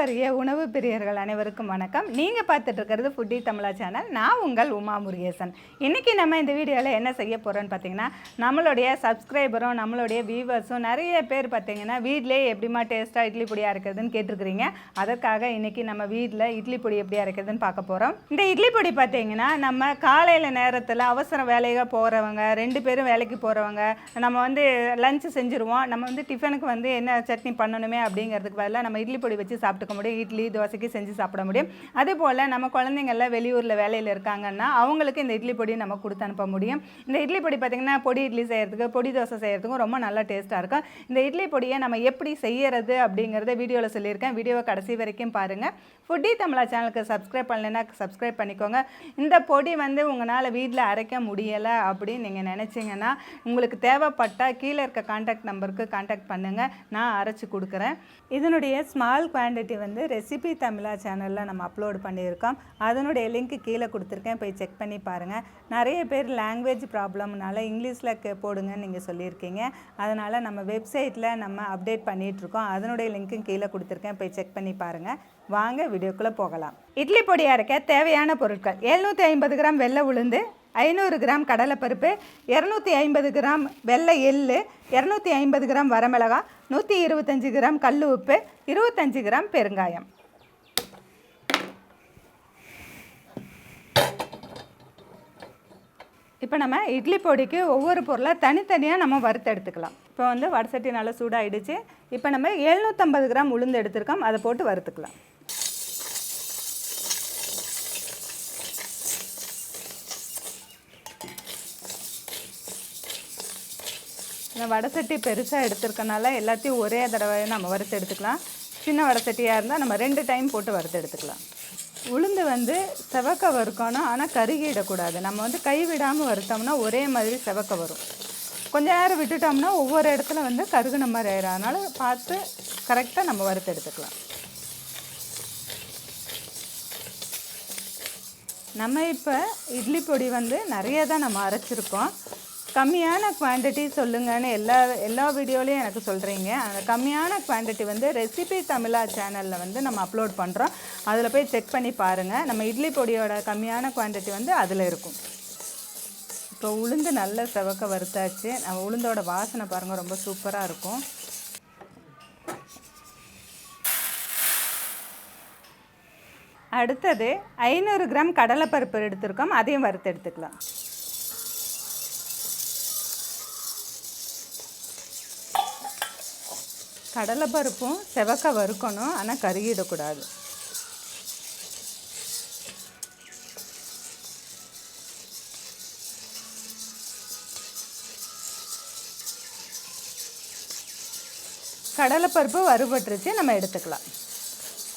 அளப்பரிய உணவு பிரியர்கள் அனைவருக்கும் வணக்கம். நீங்கள் பார்த்துட்டு இருக்கிறது ஃபுட்டி தமிழா சேனல். நான் உங்கள் உமா முருகேசன். இன்றைக்கி நம்ம இந்த வீடியோவில் என்ன செய்ய போகிறோன்னு பார்த்தீங்கன்னா, நம்மளுடைய சப்ஸ்கிரைபரும் நம்மளுடைய வியூவர்ஸும் நிறைய பேர் பார்த்தீங்கன்னா வீட்டிலே எப்படிமா டேஸ்ட்டாக இட்லி பொடியாக இருக்கிறதுன்னு கேட்டிருக்கிறீங்க. அதற்காக இன்றைக்கி நம்ம வீட்டில் இட்லி பொடி எப்படியாக இருக்கிறதுன்னு பார்க்க போகிறோம். இந்த இட்லி பொடி பார்த்தீங்கன்னா நம்ம காலையில் நேரத்தில் அவசர வேலையாக போகிறவங்க, 2 பேரும் வேலைக்கு போகிறவங்க, நம்ம லஞ்சு செஞ்சுருவோம், நம்ம டிஃபனுக்கு என்ன சட்னி பண்ணணுமே அப்படிங்கிறதுக்கு பதிலாக நம்ம இட்லி பொடி வச்சு சாப்பிட்டுக்க முடியும். இட்லி தோசைக்கு செஞ்சு சாப்பிட முடியும். அதே போல் நம்ம குழந்தைங்கள்லாம் வெளியூரில் வேலையில் இருக்காங்கன்னா அவங்களுக்கு இந்த இட்லி பொடி நம்ம கொடுத்து அனுப்ப முடியும். இந்த இட்லி பொடி பார்த்திங்கன்னா பொடி இட்லி செய்கிறதுக்கு, பொடி தோசை செய்கிறதுக்கும் ரொம்ப நல்லா டேஸ்ட்டாக இருக்கும். இந்த இட்லி பொடியை நம்ம எப்படி செய்கிறது அப்படிங்கிறத வீடியோவில் சொல்லியிருக்கேன். வீடியோவை கடைசி வரைக்கும் பாருங்கள். ஃபுட்டி தமிழா சேனலுக்கு சப்ஸ்கிரைப் பண்ணலைன்னா சப்ஸ்கிரைப் பண்ணிக்கோங்க. இந்த பொடி உங்களால் வீட்டில் அரைக்க முடியலை அப்படின்னு நீங்கள் நினச்சிங்கன்னா உங்களுக்கு தேவைப்பட்டால் கீழே இருக்க கான்டாக்ட் நம்பருக்கு கான்டாக்ட் பண்ணுங்கள், நான் அரைச்சி கொடுக்குறேன். இதனுடைய ஸ்மால் குவான்டிட்டி ரெசிபி தமிழா சேனலில் நம்ம அப்லோட் பண்ணியிருக்கோம். அதனுடைய லிங்க் கீழே கொடுத்துருக்கேன், போய் செக் பண்ணி பாருங்கள். நிறைய பேர் லாங்குவேஜ் ப்ராப்ளம்னால இங்கிலீஷில் போடுங்கன்னு நீங்கள் சொல்லியிருக்கீங்க. அதனால் நம்ம வெப்சைட்டில் நம்ம அப்டேட் பண்ணிகிட்ருக்கோம். அதனுடைய லிங்க்கும் கீழே கொடுத்துருக்கேன், போய் செக் பண்ணி பாருங்கள். வாங்க வீடியோக்குள்ளே போகலாம். இட்லி பொடி அரைக்க தேவையான பொருட்கள்: 750 கிராம் வெள்ளை உளுந்து, 500 கிராம் கடலைப்பருப்பு, 250 கிராம் வெள்ளை எள்ளு, 250 கிராம் வரமிளகாய், 125 கிராம் கல் உப்பு, 25 கிராம் பெருங்காயம். இப்போ நம்ம இட்லி பொடிக்கு ஒவ்வொரு பொருளாக தனித்தனியாக நம்ம வறுத்து எடுத்துக்கலாம். இப்போ வடசட்டி நல்லா சூடாகிடுச்சு. இப்போ நம்ம 750 கிராம் உளுந்து எடுத்துருக்கோம், அதை போட்டு வறுத்துக்கலாம். இந்த வடசட்டி பெருசாக எடுத்துருக்கனால எல்லாத்தையும் ஒரே தடவை நம்ம வறுத்து எடுத்துக்கலாம். சின்ன வடசட்டியாக இருந்தால் நம்ம 2 டைம் போட்டு வறுத்து எடுத்துக்கலாம். உளுந்து செவக்க வறுக்கணும், ஆனால் கருகிடக்கூடாது. நம்ம கை விடாமல் வறுத்தோம்னா ஒரே மாதிரி செவக்க வரும். கொஞ்சம் நேரம் விட்டுட்டோம்னா ஒவ்வொரு இடத்துல கருகுன மாதிரி ஆயிடும். அதனால் பார்த்து கரெக்டாக நம்ம வறுத்து எடுத்துக்கலாம். நம்ம இப்போ இட்லி பொடி நிறைய தான் நம்ம அரைச்சிருக்கோம். கம்மியான குவான்டிட்டி சொல்லுங்கன்னு எல்லா வீடியோலையும் எனக்கு சொல்கிறீங்க. அந்த கம்மியான குவான்டிட்டி ரெசிபி தமிழா சேனலில் நம்ம அப்லோட் பண்ணுறோம். அதில் போய் செக் பண்ணி பாருங்கள். நம்ம இட்லி பொடியோட கம்மியான குவான்டிட்டி அதில் இருக்கும். இப்போ உளுந்து நல்ல செவக்க வறுத்தாச்சு. நம்ம உளுந்தோட வாசனை பாருங்கள், ரொம்ப சூப்பராக இருக்கும். அடுத்தது 500 கிராம் கடலைப்பருப்பு எடுத்துருக்கோம், அதையும் வறுத்து எடுத்துக்கலாம். கடலைப்பருப்பும் செவக்க வறுக்கணும், ஆனால் கருகிடக்கூடாது. கடலைப்பருப்பு வறுபட்டுருச்சு, நம்ம எடுத்துக்கலாம்.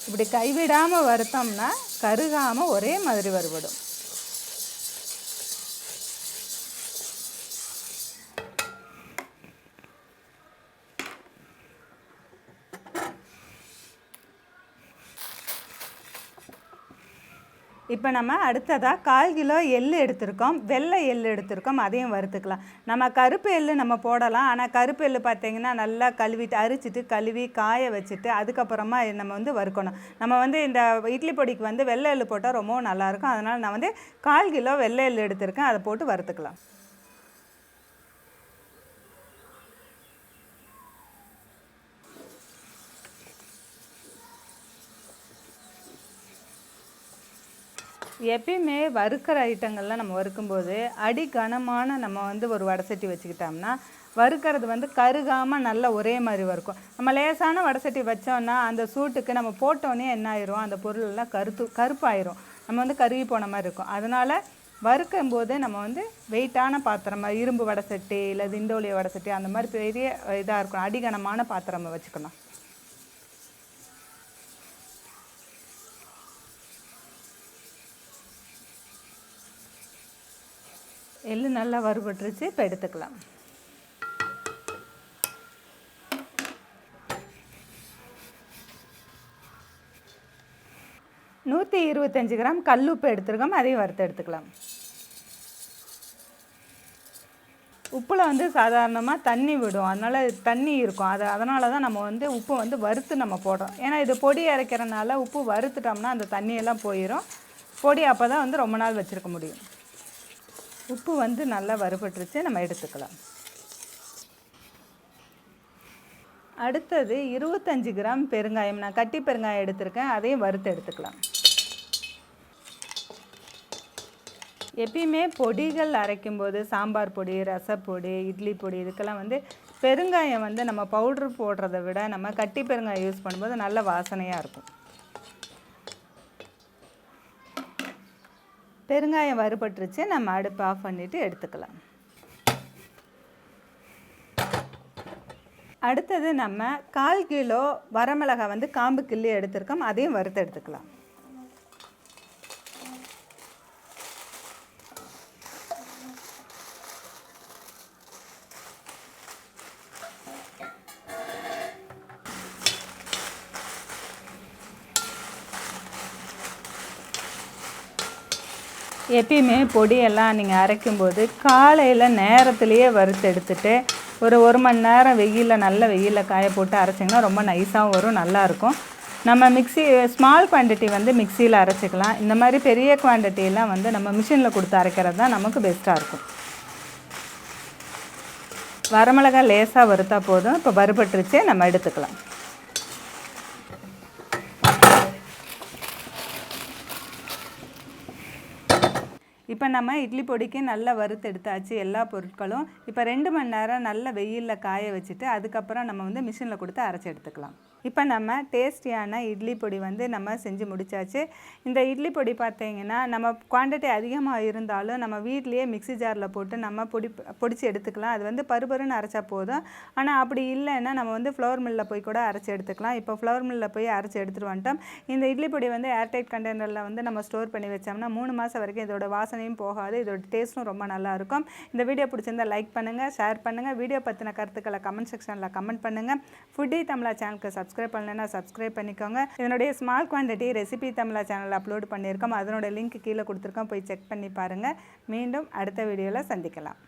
இப்படி கைவிடாமல் வறுத்தோம்னா கருகாமல் ஒரே மாதிரி வறுபடும். இப்போ நம்ம அடுத்ததாக 1/4 கிலோ எள்ளு எடுத்துருக்கோம், வெள்ளை எள்ளு எடுத்துருக்கோம், அதையும் வறுத்துக்கலாம். நம்ம கருப்பு எள்ளு நம்ம போடலாம், ஆனால் கருப்பு எள்ளு பார்த்திங்கன்னா நல்லா அரிச்சிட்டு கழுவி காய வச்சுட்டு அதுக்கப்புறமா நம்ம வறுக்கணும். நம்ம இந்த இட்லி பொடிக்கு வெள்ளை எள்ளு போட்டால் ரொம்பவும் நல்லாயிருக்கும். அதனால் நான் 1/4 கிலோ வெள்ளை எள்ளு எடுத்துருக்கேன், அதை போட்டு வறுத்துக்கலாம். எப்பயுமே வறுக்கிற ஐட்டங்கள்லாம் நம்ம வறுக்கும்போது அடி கனமான நம்ம ஒரு வடசட்டி வச்சுக்கிட்டோம்னா வறுக்கிறது கருகாமல் நல்லா ஒரே மாதிரி வறுக்கும். நம்ம லேசான வடசட்டி வச்சோன்னா அந்த சூட்டுக்கு நம்ம போட்டோன்னே என்ன ஆயிரும், அந்த பொருளெல்லாம் கருப்பாயிரும், நம்ம கருகி போன மாதிரி இருக்கும். அதனால் வறுக்கும்போது நம்ம வெயிட்டான பாத்திரம், இரும்பு வடசட்டி இல்லை இண்டோலிய வடசட்டி, அந்த மாதிரி பெரிய இதாக இருக்கும், அடிகனமான பாத்திரம் நம்ம வச்சுக்கணும். எள்ளு நல்லா வறுபட்டுருச்சு, இப்போ எடுத்துக்கலாம். நூற்றி 25 கிராம் கல் உப்பு எடுத்துருக்கோம், அதையும் வறுத்து எடுத்துக்கலாம். உப்பில் வந்து சாதாரணமாக தண்ணி விடும், அதனால் தண்ணி இருக்கும். அதனால தான் நம்ம வந்து உப்பு வந்து வறுத்து நம்ம போடுறோம். ஏன்னா இது பொடி அரைக்கிறனால உப்பு வறுத்துட்டோம்னா அந்த தண்ணியெல்லாம் போயிடும். பொடி அப்போ தான் வந்து ரொம்ப நாள் வச்சுருக்க முடியும். உப்பு வந்து நல்லா வறுபட்டுருச்சு, நம்ம எடுத்துக்கலாம். அடுத்தது 25 கிராம் பெருங்காயம், நான் கட்டி பெருங்காயம் எடுத்திருக்கேன், அதையும் வறுத்து எடுத்துக்கலாம். எப்பயுமே பொடிகள் அரைக்கும்போது சாம்பார் பொடி, ரசப்பொடி, இட்லி பொடி இதுக்கெல்லாம் வந்து பெருங்காயம் வந்து நம்ம பவுட்ரு போடுறத விட நம்ம கட்டி பெருங்காயம் யூஸ் பண்ணும்போது நல்ல வாசனையாக இருக்கும். பெருங்காயம் வறுபட்டுருச்சு, நம்ம அடுப்பு ஆஃப் பண்ணிவிட்டு எடுத்துக்கலாம். அடுத்தது நம்ம 1/4 கிலோ வரமிளகாய் வந்து காம்பு கிள்ளி எடுத்துருக்கோம், அதையும் வறுத்து எடுத்துக்கலாம். எப்பயுமே பொடியெல்லாம் நீங்கள் அரைக்கும்போது காலையில் நேரத்துலேயே வறுத்து எடுத்துகிட்டு ஒரு மணி நேரம் வெயிலில் நல்ல வெயிலில் காய போட்டு அரைச்சிங்கன்னா ரொம்ப நைஸாகவும் வரும், நல்லாயிருக்கும். நம்ம ஸ்மால் குவான்டிட்டி வந்து மிக்சியில் அரைச்சிக்கலாம். இந்த மாதிரி பெரிய குவான்டிட்டியெல்லாம் வந்து நம்ம மிஷினில் கொடுத்து அரைக்கிறது தான் நமக்கு பெஸ்ட்டாக இருக்கும். வரமிளகாய் லேசாக வறுத்தா போதும். இப்போ வறுபட்டுருச்சு, நம்ம எடுத்துக்கலாம். இப்போ நம்ம இட்லி பொடிக்கு நல்லா வறுத்து எடுத்தாச்சு எல்லா பொருட்களும். இப்போ 2 மணி நேரம் நல்ல வெயிலில் காய வச்சுட்டு அதுக்கப்புறம் நம்ம வந்து மிஷினில் கொடுத்து அரைச்சி எடுத்துக்கலாம். இப்போ நம்ம டேஸ்டியான இட்லி பொடி வந்து நம்ம செஞ்சு முடித்தாச்சு. இந்த இட்லி பொடி பார்த்திங்கன்னா நம்ம குவான்டிட்டி அதிகமாக இருந்தாலும் நம்ம வீட்லேயே மிக்ஸி ஜாரில் போட்டு நம்ம பொடிச்சு எடுத்துக்கலாம். அது வந்து பருபருன்னு அரைச்சா போதும். ஆனால் அப்படி இல்லைன்னா நம்ம வந்து ஃப்ளவர் மில்லில் போய் கூட அரைச்சி எடுத்துக்கலாம். இப்போ ஃப்ளவர் மில்லில் போய் அரைச்சி எடுத்துகிட்டு வந்துட்டோம். இந்த இட்லி பொடி வந்து ஏர்டைட் கண்டெய்னரில் வந்து நம்ம ஸ்டோர் பண்ணி வச்சோம்னா 3 மாதம் வரைக்கும் இதோட வாசனையும் போகாது, இதோட டேஸ்ட்டும் ரொம்ப நல்லாயிருக்கும். இந்த வீடியோ பிடிச்சிருந்தால் லைக் பண்ணுங்கள், ஷேர் பண்ணுங்கள். வீடியோ பற்றின கருத்துக்களை கமெண்ட் செக்ஷனில் கமெண்ட் பண்ணுங்கள். ஃபுட்டி தமிழா சேனலுக்கு சப்ஸ்கிரைப் பண்ணலைன்னா சப்ஸ்கிரைப் பண்ணிக்கோங்க. இதனுடைய ஸ்மால் குவான்டிட்டி ரெசிபி தமிழா சேனலில் அப்லோட் பண்ணியிருக்கோம், அதனோட லிங்க் கீழே கொடுத்துருக்கோம், போய் செக் பண்ணி பாருங்கள். மீண்டும் அடுத்த வீடியோவில் சந்திக்கலாம்.